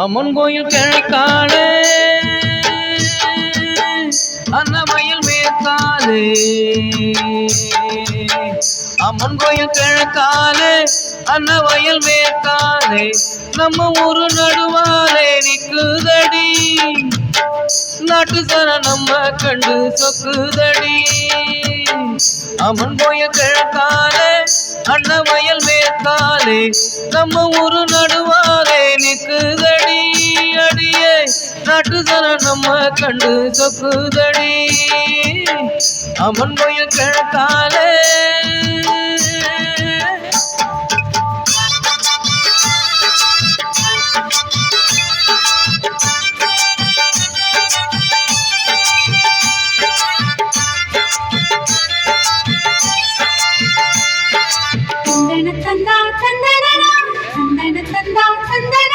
அம்மன் கோயில் கிழக்காலே அன்னமயில் மேற்காலே அம்மன் கோயில் கிழக்காலே அன்னவயல் மேற்காலே நம்ம ஊரு நடுவாலே நிக்குதடி நாட்டு சன நம்ம கண்டு சொக்குதடி அம்மன் கோயில் கிழக்காலே அன்னவயல் மேற்காலே நம்ம ஊரு நடுவாலே நிக்குதடி அடியே நாட்டு சன நம்ம கண்டு சொக்குதடி அம்மன் கோயில் கிழக்காலே தந்தன தந்தா தந்தன தந்தன தந்தா தந்தன